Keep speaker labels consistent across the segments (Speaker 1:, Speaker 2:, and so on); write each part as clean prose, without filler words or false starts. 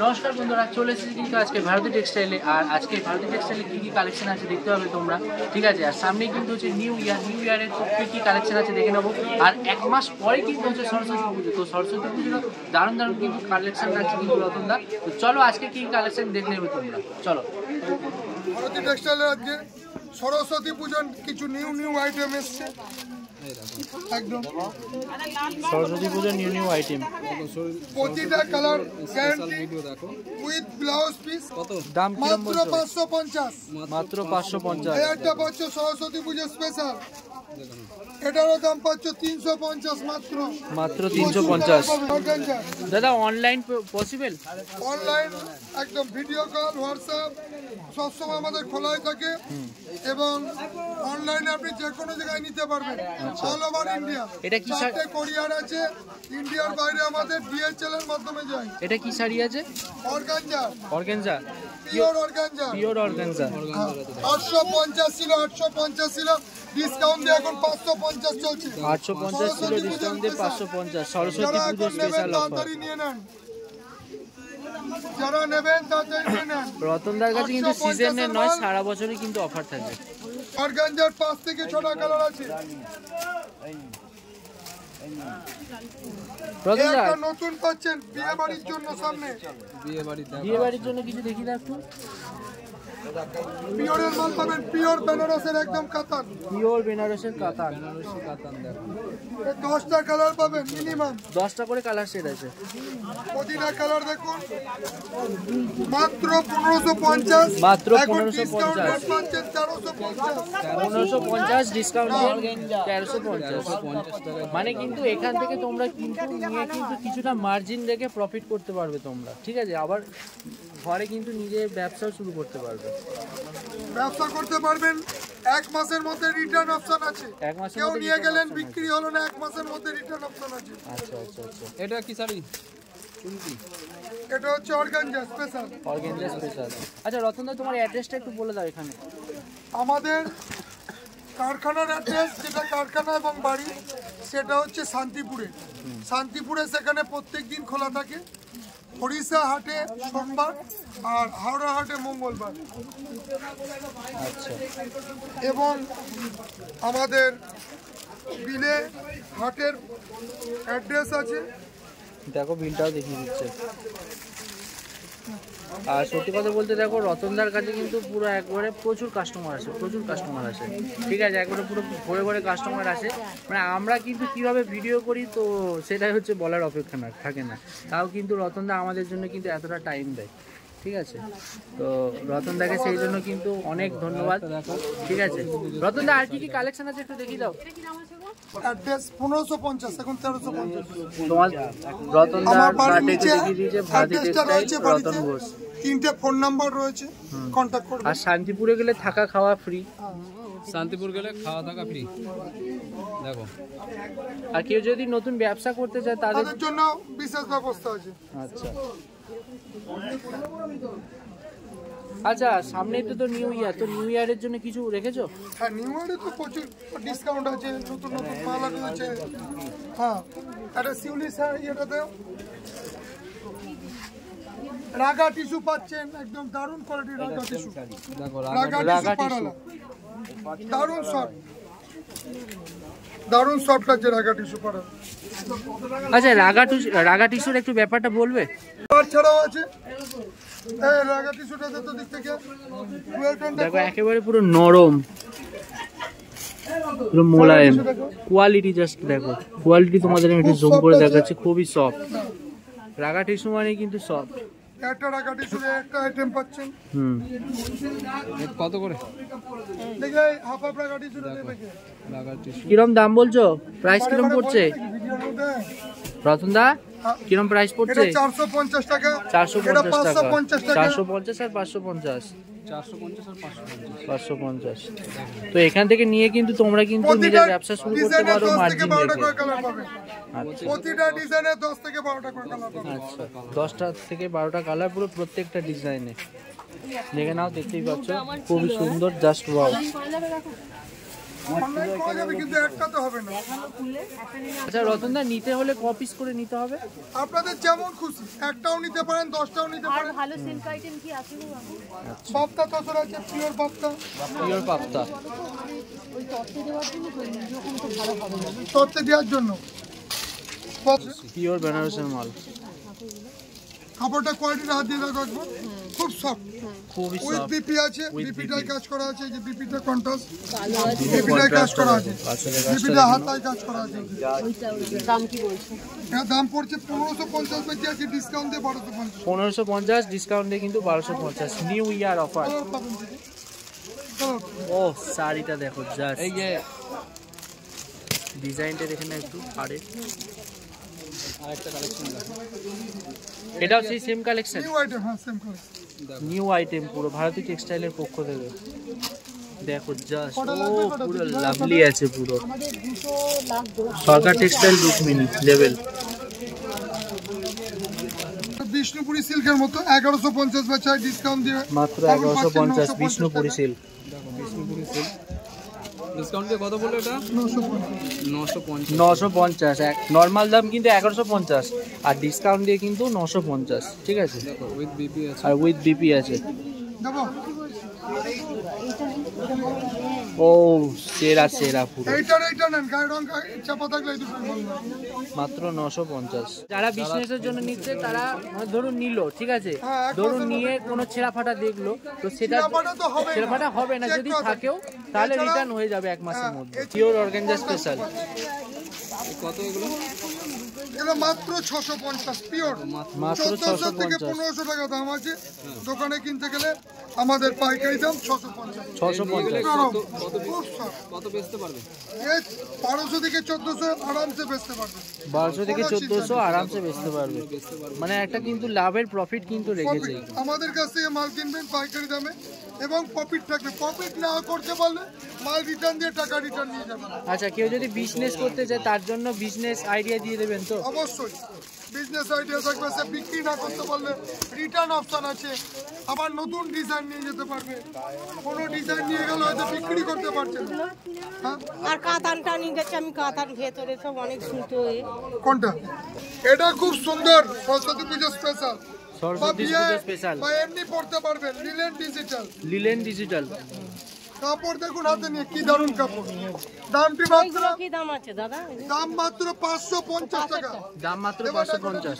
Speaker 1: নমস্কার বন্ধুরা, চলে এসেছি কিন্তু আজকে ভারতী টেক্সটাইলে। আর আজকে ভারতী টেক্সটাইলে কী কী কালেকশন আছে দেখতে হবে তোমরা, ঠিক আছে। আর সামনেই কিন্তু হচ্ছে নিউ ইয়ারের তো কী কী কালেকশন আছে দেখে নেবো। আর এক মাস পরে কিন্তু হচ্ছে সরস্বতী পুজো, তো সরস্বতী পুজোর দারুণ কিন্তু কালেকশন আছে কিন্তু রতনদা। তো চলো আজকে কী কালেকশন দেখে নেবে তোমরা, চলো।
Speaker 2: ভারতী টেক্সটাইলের আজকে সরস্বতী পুজোর কিছু নিউ আইটেম এসছে একদম।
Speaker 1: সরস্বতী পুজোর নিউ আইটেম,
Speaker 2: প্রতিটা colour guarantee with blouse piece.
Speaker 1: কত দাম?
Speaker 2: মাত্র 550,
Speaker 1: মাত্র 550।
Speaker 2: এটা পাচ্ছ সরস্বতী পুজো স্পেশাল। এটারও দাম পাচ্ছ 350, মাত্র
Speaker 1: 350। দাদা অনলাইন পসিবল?
Speaker 2: অনলাইন একদম, ভিডিও কল, হোয়াটসঅ্যাপ সবসময় আমাদের খোলাই থাকে এবং অনলাইনে আপনি যে কোনো জায়গায় নিতে পারবেন, অল ওভার ইন্ডিয়া।
Speaker 1: এটা কি
Speaker 2: চারটে কোরিয়ার আছে, ইন্ডিয়ার বাইরে আমাদের DHL এর মাধ্যমে যায়।
Speaker 1: এটা কি শাড়ি আছে?
Speaker 2: Organza,
Speaker 1: pure
Speaker 2: organza. 850 ছিল, 850 ছিল, ডিসকাউন্ট দিয়ে এখন 550 চলছে।
Speaker 1: 850 ছিল, ডিসকাউন্ট দিয়ে 550। সরস্বতী পুজো স্পেশাল অফার।
Speaker 2: যারা নেবেন তাড়াতাড়ি নিয়ে নেন।
Speaker 1: রতনদার কাছে কিন্তু সিজনের নয়, সারা বছরই কিন্তু অফার থাকে।
Speaker 2: অর্গানজার 5 থেকে 6টা কালার আছে।
Speaker 1: রতনদা
Speaker 2: একটা নতুন পাচ্ছেন বিয়ে বাড়ির জন্য, সামনে
Speaker 1: বিয়ে বাড়ির জন্য কিছু দেখি না একটু।
Speaker 2: পিওরের মাল পাবেন, পিওর বেনারসের একদম কাতান,
Speaker 1: পিওর বেনারসের কাতান।
Speaker 2: 10টা কালার পাবেন মিনিমাম,
Speaker 1: 10টা করে কালার সেট আছে।
Speaker 2: প্রতিটা কালার দেখুন মাত্র 1550,
Speaker 1: মাত্র
Speaker 2: এখন
Speaker 1: 1550।
Speaker 2: ডিসকাউন্ট রেট পাচ্ছেন 1350,
Speaker 1: 1550 ডিসকাউন্ট দিয়ে 1350। মানে কিন্তু এখান থেকে তোমরা কিন্তু নিয়ে কিন্তু কিছুটা মার্জিন রেখে প্রফিট করতে পারবে তোমরা, ঠিক আছে। আবার ঘরে কিন্তু নিজে ব্যবসাও শুরু করতে পারবে,
Speaker 2: ব্যবসা করতে পারবেন। 1 মাসের মধ্যে রিটার্ন অপশন আছে।
Speaker 1: 1 মাসের
Speaker 2: কেউ
Speaker 1: মধ্যে
Speaker 2: নিয়ে গেলেন বিক্রি হলো না, 1 মাসের মধ্যে রিটার্ন অপশন আছে।
Speaker 1: আচ্ছা। এটা কি শাড়ি?
Speaker 2: এটা হচ্ছে অর্গানজা স্পেশাল।
Speaker 1: আচ্ছা রতনদা, তোমার অ্যাড্রেসটা একটু বলে দাও এখানে।
Speaker 2: আমাদের কারখানার অ্যাড্রেস, যেটা কারখানা এবং বাড়ি, সেটা হচ্ছে শান্তিপুরে। সেখানে প্রত্যেক দিন খোলা থাকে। হরিষা হাটে সোমবার আর হাওড়া হাটে মঙ্গলবার।
Speaker 1: আচ্ছা।
Speaker 2: এবং আমাদের বিলে হাটের অ্যাড্রেস আছে,
Speaker 1: দেখো বিলটাও দেখিয়ে দিচ্ছে। আর সত্যি কথা বলতে দেখো, রতনদার কাছে কিন্তু পুরো একবারে প্রচুর কাস্টমার আসে, ঠিক আছে। একবারে পুরো ভরে কাস্টমার আসে। মানে আমরা কিন্তু কিভাবে ভিডিও করি, তো সেটাই হচ্ছে বলার অপেক্ষা থাকে না। তাও কিন্তু রতনদা আমাদের জন্য কিন্তু এতটা টাইম দেয়, ঠিক আছে। তো রতনদাকে সেই জন্য কিন্তু অনেক ধন্যবাদ, ঠিক আছে। রতনদা আর কি কালেকশন আছে একটু দেখিয়ে দাও।
Speaker 2: অ্যাড্রেস 1550, এখন 1350।
Speaker 1: তোমার রতনদার বাড়িতে দেখিয়ে দিয়েছে ভারতী টেক্সটাইল, রতন ঘোষ।
Speaker 2: 3টে ফোন নাম্বার রয়েছে, কন্টাক্ট করবেন।
Speaker 1: আর শান্তিপুরে গেলে থাকা খাওয়া ফ্রি।
Speaker 3: শান্তিপুর গেলে খাওয়া থাকা ফ্রি, দেখো।
Speaker 1: আর কেউ যদি নতুন ব্যবসা করতে চায় তাদের
Speaker 2: জন্য বিশেষ ব্যবস্থা আছে।
Speaker 1: আচ্ছা সামনে তো নিউ ইয়ার, তো নিউ ইয়ারের জন্য কিছু রেখেছো?
Speaker 2: হ্যাঁ, নিউ ইয়ারে তো প্রচুর ডিসকাউন্ট আছে, নতুন মাল আছে। হ্যাঁ, এটা শিউলি ইয়েটাতে রাগা টিস্যু পাচ্ছেন, একদম দারুণ কোয়ালিটির রাগা টিস্যু। দেখো রাগা টিস্যু দারুণ সফট আছে রাগা টিস্যু পরা।
Speaker 1: আচ্ছা রাগা টিস্যুর একটু ব্যাপারটা বলবে?
Speaker 2: ছাড়াও আছে রাগা টিস্যুটা, তো দিক থেকে
Speaker 1: দেখো একেবারে পুরো নরম, পুরো মোলায়েম কোয়ালিটি। জাস্ট দেখো কোয়ালিটি, তোমাদের আমি একটু জুম করে দেখাচ্ছি, খুবই সফট। রাগা টিস্যু মানে কিন্তু সফট।
Speaker 2: একটা রাগা টিস্যুর একটা আইটেম পাচ্ছেন।
Speaker 3: কত করে?
Speaker 2: দেখলে হাফ রাগা টিস্যু
Speaker 1: কিরম দাম বলছো? প্রাইস কিরম পড়ছে রতনদা? কিরম প্রাইস পড়ছে?
Speaker 2: 450 টাকা।
Speaker 1: 450 টাকা,
Speaker 2: 450
Speaker 1: আর 550।
Speaker 3: 450 আর
Speaker 1: 550। তো এখান থেকে নিয়ে কিন্তু তোমরা কিন্তু নিজের ব্যবসা শুরু করতে পারো মার্জিন রেখে।
Speaker 2: প্রতিটা ডিজাইনে 10 থেকে 12টা করে কালার পাবে।
Speaker 1: আচ্ছা, 10টা থেকে 12টা কালার পুরো প্রত্যেকটা ডিজাইনে। দেখে নাও, দেখতেই পাচ্ছ খুবই সুন্দর, জাস্ট ওয়াও।
Speaker 2: অনলাইন করা যাবে কিন্তু একটা তো হবে না।
Speaker 1: আচ্ছা রতনদা, নিতে হলে ক পিস করে নিতে হবে?
Speaker 2: আপনাদের যেমন খুশি, একটাও নিতে পারেন, 10টাও নিতে পারেন।
Speaker 4: ভালো সিল্ক আইটেম কি আছে গো বাবু?
Speaker 2: পাপ্তা তসর আছে, পিওর পাপ্তা।
Speaker 1: পিওর পাপ্তা
Speaker 4: ওই তত্ত্বে দেওয়ার জন্য তো এরকম তো ভালো হবে না।
Speaker 2: তত্ত্বে দেওয়ার জন্য
Speaker 1: পিওর বেনারসের মাল,
Speaker 2: কাপড়টা কোয়ালিটির হাত দিয়ে রাখবো, খুব সফট।
Speaker 1: খুবই
Speaker 2: উইথ
Speaker 1: সফট।
Speaker 2: বিপি আছে, বিপিটাই কাজ করা আছে, যে বিপিটা কন্ট্রাস্ট,
Speaker 4: কালো আছে,
Speaker 2: বিপিটাই কাজ করা আছে,
Speaker 1: আসলে
Speaker 2: বিপিটা হাতায় কাজ করা আছে।
Speaker 4: ওইটা দাম কি বলছো?
Speaker 2: এর দাম পড়ছে 1550 বেশি আছে, ডিসকাউন্ট দিয়ে 1250
Speaker 1: 1550, ডিসকাউন্ট দিয়ে কিন্তু 1250। New year offer.
Speaker 2: পাবেন দিদি। চলো,
Speaker 1: ও শাড়িটা দেখো জাস্ট,
Speaker 3: এই যে
Speaker 1: ডিজাইনটা দেখে না একটু। আরে
Speaker 3: আরেকটা কালেকশন দেখো,
Speaker 1: এটাও সেই সেম কালেকশন,
Speaker 2: নিউ আইটেম, হ্যাঁ সেম করে।
Speaker 1: নিউ আইটেম পুরো ভারতী টেক্সটাইলের পক্ষ থেকে। দেখো জাস্ট,
Speaker 2: কটা
Speaker 1: ও
Speaker 2: লাগবে, কটা
Speaker 1: পুরো
Speaker 2: দিতে হবে?
Speaker 1: লাভলি আছে পুরো।
Speaker 4: আমাদের 200 লাখ 10
Speaker 1: সরকার টেক্সটাইল রুকমিনি লেভেল।
Speaker 2: বিষ্ণুপুরি সিল্কের মতো 1150 বেচা, ডিসকাউন্ট দিয়ে
Speaker 1: মাত্র 1150 বিষ্ণুপুরি সিল্ক।
Speaker 3: দেখো বিষ্ণুপুরি সিল্ক ডিসকাউন্ট দিয়ে কত বললো এটা? 950।
Speaker 1: 950, নর্মাল দাম কিন্তু 1150, আর ডিসকাউন্ট দিয়ে কিন্তু 950। ঠিক আছে,
Speaker 3: দেখো উইথ বিপি আছে।
Speaker 1: আর উইথ বিপি আছে।
Speaker 2: দেবো।
Speaker 1: ও সেরা সেরা পুরো।
Speaker 2: এইটা নেন, গায়ে রং চাপা থাকলে এই দুটো বলবো।
Speaker 1: মাত্র 950। যারা বিজনেসের জন্য নিচ্ছে তারা ধরুন নিল, ঠিক আছে,
Speaker 2: হ্যাঁ, এক
Speaker 1: ধরুন
Speaker 2: মাসের
Speaker 1: নিয়ে কোনো ছেঁড়া ফাটা দেখলো, তো সেটা
Speaker 2: ছেঁড়াফাটা তো হবেই না।
Speaker 1: ছেঁড়াফাটা হবে না,
Speaker 2: Check
Speaker 1: যদি
Speaker 2: করা
Speaker 1: থাকেও তাহলে
Speaker 2: এছাড়া-
Speaker 1: রিটার্ন হয়ে যাবে 1 মাসের
Speaker 2: হ্যাঁ,
Speaker 1: মধ্যে।
Speaker 2: এছাড়া-
Speaker 1: পিওর অর্গানজা স্পেশাল।
Speaker 3: কত এগুলো?
Speaker 2: এগুলো মাত্র 650 পিওর,
Speaker 1: মাত্র
Speaker 2: 1400 থেকে
Speaker 1: 650।
Speaker 2: 1500 টাকা দাম আছে। দোকানে কিনতে গেলে আমাদের পাইকারি দাম 650।
Speaker 1: 650।
Speaker 2: নরম,
Speaker 3: কত
Speaker 2: খুব soft।
Speaker 3: কত বেচতে পারবে?
Speaker 2: এ 1200 থেকে 1400 আরামসে বেচতে পারবে।
Speaker 1: 1200 থেকে 1400 আরামসে বেচতে পারবে। মানে একটা কিন্তু লাভের প্রফিট কিন্তু রেখেছে।
Speaker 2: Profit। আমাদের কাছ থেকে মাল কিনবেন পাইকারি দামে এবং প্রফিট থাকবে। প্রফিট না করতে পারলে মাল রিটার্ন দিয়ে টাকা রিটার্ন নিয়ে যাবেন।
Speaker 1: আচ্ছা, কেউ যদি বিজনেস করতে চায় তার জন্য বিজনেস আইডিয়া দিয়ে দেবেন তো?
Speaker 2: অবশ্যই বিজনেস আইডিয়া থাকবে, সে বিক্রি না করতে পারলে রিটার্ন অপশন আছে, আবার নতুন ডিজাইন নিয়ে যেতে পারবে। কোনো ডিজাইন নিয়ে গেলে হয়তো বিক্রি করতে পারছে না। হ্যাঁ,
Speaker 5: আর কাতানটা নিয়ে গেছে আমি, কাতান ভেতরে সব অনেক সুতো
Speaker 2: কোনটা? এটা খুব সুন্দর, সরস্বতী পুজো স্পেশাল,
Speaker 1: সরস্বতী পুজো স্পেশাল,
Speaker 2: বা এমনি পড়তে পারবেন। Linen digital
Speaker 1: linen digital.
Speaker 2: কাপড় দেখুন হাতে নিয়ে, কি দারুণ কাপড়। দামটি মাত্র,
Speaker 5: কি দাম আছে দাদা?
Speaker 2: দাম মাত্র 550 টাকা।
Speaker 1: দাম মাত্র 550।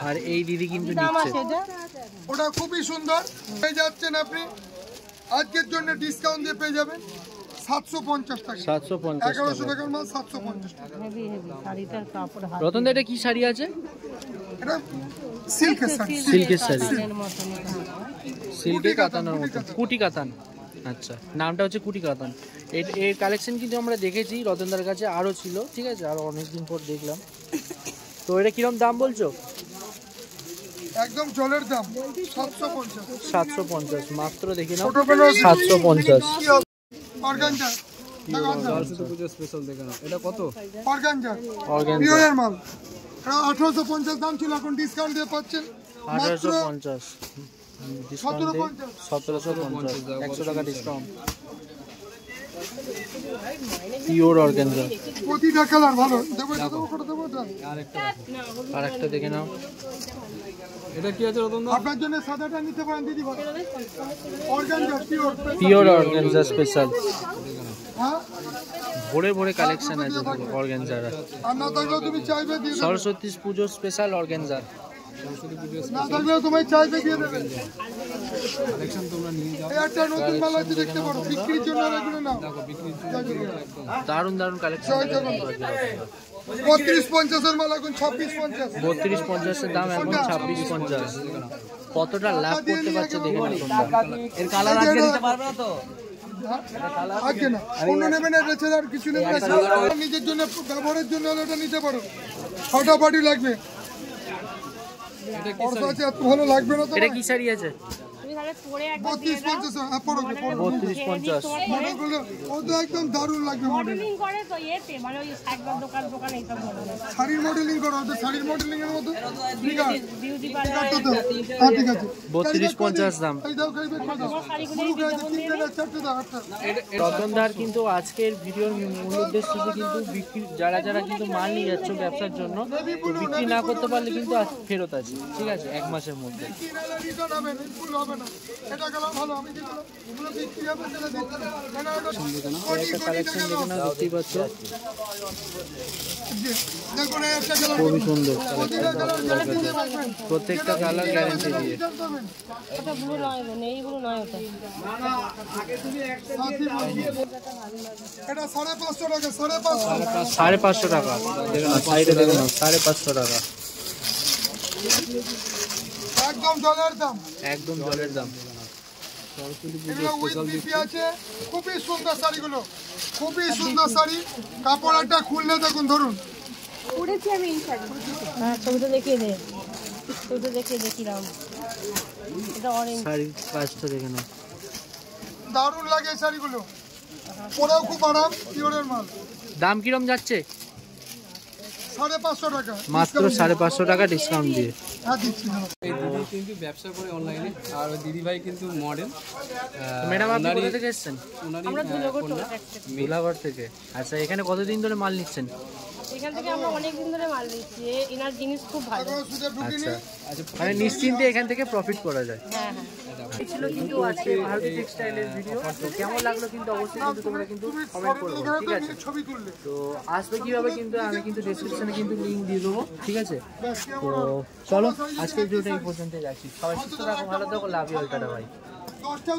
Speaker 1: আর এই দিদি কিন্তু
Speaker 5: দাম
Speaker 1: নিচ্ছে।
Speaker 5: আছে এটা?
Speaker 2: ওটা খুবই সুন্দর পেয়ে যাচ্ছেন আপনি। আজকের জন্য ডিসকাউন্ট দিয়ে পেয়ে যাবেন 750 টাকা।
Speaker 1: 750
Speaker 2: 1100
Speaker 1: টাকা।
Speaker 2: টাকার মাল 750 টাকা।
Speaker 5: হেভি হেভি শাড়িটার কাপড় হাত
Speaker 1: রতন দা, এটা কি শাড়ি আছে?
Speaker 2: এটা সিল্কের শাড়ি।
Speaker 1: সিল্কের শাড়ি,
Speaker 5: কাতানের মতন এটা।
Speaker 1: সিল্কের
Speaker 2: কুটি কাতান,
Speaker 1: কাতানের
Speaker 2: কুটি
Speaker 1: মতো,
Speaker 2: কাতান।
Speaker 1: কুটি কাতান। আচ্ছা, নামটা হচ্ছে কুটি কাতান। এর কালেকশন কিন্তু আমরা দেখেছি রতনদার কাছে, আরও ছিল, ঠিক আছে, আরও অনেকদিন পর দেখলাম। তো এটা কিরম দাম বলছো?
Speaker 2: একদম জলের দাম 750।
Speaker 1: 750 মাত্র, দেখে নাও,
Speaker 2: ছোট বেলা
Speaker 1: 750।
Speaker 2: অর্গানজা,
Speaker 3: সরস্বতী পুজো স্পেশাল দেখে নাও, এটা কত?
Speaker 2: অর্গানজা
Speaker 1: অর্গানজা
Speaker 2: পিওরের মাল। এটা 1850 দাম ছিল, এখন ডিসকাউন্ট দিয়ে পাচ্ছেন মাত্র
Speaker 1: 1850। ডিসকাউন্ট
Speaker 2: 1750।
Speaker 1: 1750, 100 টাকা ডিসকাউন্ট। Pure organza.
Speaker 2: প্রতিটা কালার ভালো। দেবো এটা, দেবো করে দেবো এটা।
Speaker 3: আরেকটা দেখো।
Speaker 1: আর একটা দেখে নাও।
Speaker 3: এটা কি আছে রতন দা?
Speaker 2: আপনার জন্য সাদাটা নিতে পারেন দিদি ভাই। Organza pure.
Speaker 1: Pure organza special.
Speaker 2: হ্যাঁ,
Speaker 1: ভরে ভরে কালেকশন আছে অর্গানজার।
Speaker 2: আর না থাকলেও তুমি চাইবে দিয়ে দেবে।
Speaker 1: সরস্বতী পুজো স্পেশাল অর্গানজা।
Speaker 3: সরস্বতী পুজো
Speaker 2: না থাকলেও তুমি চাইবে দিয়ে দেবে।
Speaker 3: কালেকশন তোমরা নিয়ে যাও।
Speaker 2: এই একটা নতুন মাল আছে, দেখতে পারো। বিক্রির জন্য আর এগুলো নাও।
Speaker 3: দেখো বিক্রির জন্য একদম
Speaker 1: দারুণ দারুণ কালেকশন।
Speaker 2: 3250 এর মাল এখন 2650।
Speaker 1: 3250 এর দাম এখন 2650। কতটা লাভ করতে পারছে দেখে নাও তোমরা।
Speaker 2: এর কালার আজকে নিতে পারবে না তো? আজকে না, অন্য নেবেন, এটা ছাড়া আর কিছু নেবেন না। নিজের জন্য ব্যবহারের জন্য হলে এটা নিতে পারো। ফাটাফাটি লাগবে।
Speaker 3: এটা কি
Speaker 2: খরচা আছে, এত ভালো লাগবে না তো।
Speaker 1: এটা কি শাড়ি আছে?
Speaker 5: তাহলে পরে একবার দিয়ে
Speaker 2: 32
Speaker 5: দাও
Speaker 2: 50 হ্যাঁ পড়ো পড়ো
Speaker 1: 32-50
Speaker 2: মডেলগুলো ও তো একদম দারুণ লাগবে মডেল
Speaker 5: মডেলিং করে তো এতে মানে ওই সাইবার দোকান এইসব মডেল
Speaker 2: শাড়ির মডেলিং করো তো শাড়ির মডেলিং এর মতো ঠিক আছে
Speaker 5: বিউটি পার্লার
Speaker 2: তো হ্যাঁ ঠিক আছে
Speaker 1: 32-50 দাম।
Speaker 2: এই দাও খাইবে চারটে দাও একটা
Speaker 1: রতনদার কিন্তু আজকের ভিডিওর মূল উদ্দেশ্য কিন্তু বিক্রি যারা যারা কিন্তু মাল নিয়ে যাচ্ছে ব্যবসার জন্য তো বিক্রি না করতে পারলে কিন্তু আজ ফেরত আছে, ঠিক আছে, 1 মাসের মধ্যে।
Speaker 2: কিনালে রিটার্ন হবে না ফুল হবে না এটা গেল ভালো আমি যেগুলো এগুলো বিক্রি হবে সেটা দিতে না
Speaker 1: একটা কালেকশন দেখে না, দেখতেই পাচ্ছ
Speaker 2: দেখুন একটা গেল
Speaker 1: খুবই সুন্দর
Speaker 2: প্রতিটা কালার গ্যারান্টি দিয়ে পাবেন
Speaker 1: প্রত্যেকটা কালার গ্যারান্টি দিয়ে।
Speaker 5: ওটা ব্লু নয় নেই ব্লু নয় ওটা
Speaker 2: এটা 550 টাকা 550
Speaker 1: 550 টাকা দেখুন না, সাইডে দেখুন না, 550 টাকা
Speaker 2: একদম জলের দাম
Speaker 1: একদম জলের দাম।
Speaker 2: এগুলো উইথ বিপি আছে খুবই সুন্দর শাড়িগুলো খুবই সুন্দর শাড়ি কাপড় একটা খুললে দেখুন ধরুন
Speaker 5: উড়েছি আমি এই শাড়ি হ্যাঁ ছবিটা দেখিয়ে দে ছবিটা দেখিয়ে দেখিলাম এটা অরেঞ্জ
Speaker 1: শাড়ির কাজটা দেখে না,
Speaker 2: দারুণ লাগে এই শাড়িগুলো পরেও খুব আরাম পিওরের মাল
Speaker 1: দাম কিরম যাচ্ছে?
Speaker 2: 550 টাকা
Speaker 1: মাত্র 550 টাকা ডিসকাউন্ট দিয়ে।
Speaker 2: হ্যাঁ দিচ্ছি
Speaker 3: এই দিদি কিন্তু ব্যবসা করে অনলাইনে, আর ওই দিদি ভাই কিন্তু মডেল।
Speaker 1: ম্যাডাম আপনি কোথা থেকে এসেছেন?
Speaker 5: আমরা দুলগড়
Speaker 1: মিলাগড় থেকে। আচ্ছা, এখানে কতদিন ধরে মাল নিচ্ছেন?
Speaker 5: এখান থেকে আমরা অনেক দিন ধরে মাল নিচ্ছি এনার জিনিস খুব ভালো
Speaker 2: সুযোগ ঢুকিনি
Speaker 1: আচ্ছা, মানে নিশ্চিন্তে এখান থেকে প্রফিট করা যায়।
Speaker 5: হ্যাঁ হ্যাঁ
Speaker 1: এই ছিল কিন্তু আজকে ভারতী টেক্সটাইলের ভিডিও। তো কেমন লাগলো কিন্তু অবশ্যই কিন্তু তোমরা কিন্তু কমেন্ট করো, ঠিক আছে?
Speaker 2: ছবি তুললে
Speaker 1: তো আসবে কিভাবে কিন্তু আমি কিন্তু ডেসক্রিপশনে কিন্তু লিংক দিয়ে দেবো, ঠিক আছে? তো চলো আজকের ভিডিওটা এই পর্যন্ত যাচ্ছি। সবাই সুস্থ থাকো, ভালো থাকো, লাভ ইউ, টাটা ভাই।
Speaker 2: 10টাও